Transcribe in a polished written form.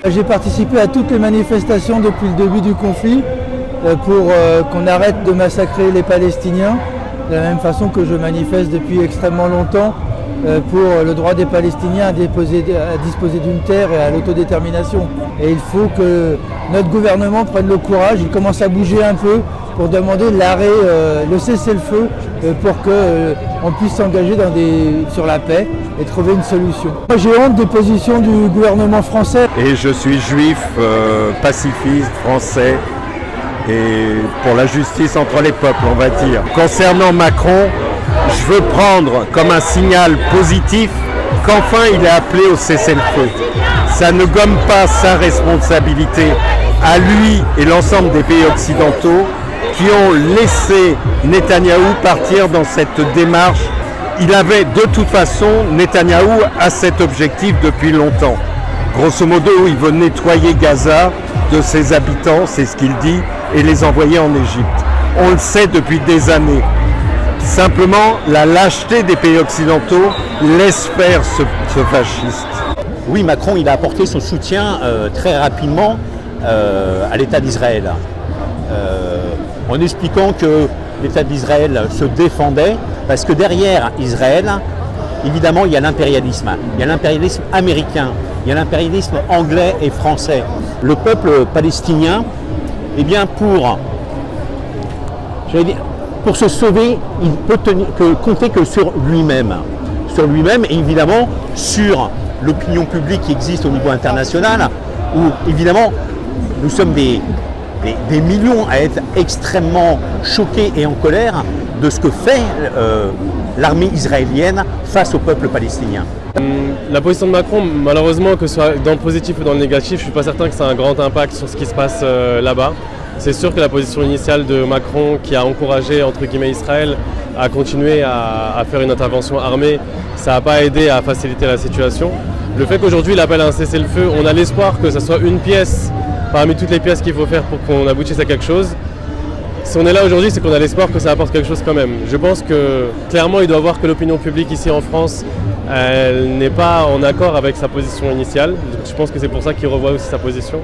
J'ai participé à toutes les manifestations depuis le début du conflit pour qu'on arrête de massacrer les Palestiniens, de la même façon que je manifeste depuis extrêmement longtemps pour le droit des Palestiniens à disposer d'une terre et à l'autodétermination. Et il faut que notre gouvernement prenne le courage, il commence à bouger un peu pour demander l'arrêt, le cessez-le-feu pour qu'on puisse s'engager sur la paix et trouver une solution. Moi, j'ai honte des positions du gouvernement français. Et je suis juif, pacifiste, français et pour la justice entre les peuples, on va dire. Concernant Macron, je veux prendre comme un signal positif qu'enfin il est appelé au cessez-le-feu. Ça ne gomme pas sa responsabilité à lui et l'ensemble des pays occidentaux qui ont laissé Netanyahou partir dans cette démarche. Il avait de toute façon, Netanyahou a cet objectif depuis longtemps. Grosso modo, il veut nettoyer Gaza de ses habitants, c'est ce qu'il dit, et les envoyer en Égypte. On le sait depuis des années. Simplement, la lâcheté des pays occidentaux laisse faire ce fasciste. Oui, Macron il a apporté son soutien très rapidement à l'État d'Israël, en expliquant que l'État d'Israël se défendait, parce que derrière Israël, évidemment, il y a l'impérialisme. Il y a l'impérialisme américain, il y a l'impérialisme anglais et français. Le peuple palestinien, eh bien, pour se sauver, il peut compter que sur lui-même. Sur lui-même et évidemment sur l'opinion publique qui existe au niveau international, où évidemment nous sommes des millions à être extrêmement choqués et en colère de ce que fait l'armée israélienne face au peuple palestinien. La position de Macron, malheureusement, que ce soit dans le positif ou dans le négatif, je ne suis pas certain que ça a un grand impact sur ce qui se passe là-bas. C'est sûr que la position initiale de Macron, qui a encouragé entre guillemets Israël à continuer à faire une intervention armée, ça n'a pas aidé à faciliter la situation. Le fait qu'aujourd'hui il appelle à un cessez-le-feu, on a l'espoir que ça soit une pièce parmi toutes les pièces qu'il faut faire pour qu'on aboutisse à quelque chose. Si on est là aujourd'hui, c'est qu'on a l'espoir que ça apporte quelque chose quand même. Je pense que clairement il doit voir que l'opinion publique ici en France elle n'est pas en accord avec sa position initiale. Je pense que c'est pour ça qu'il revoit aussi sa position.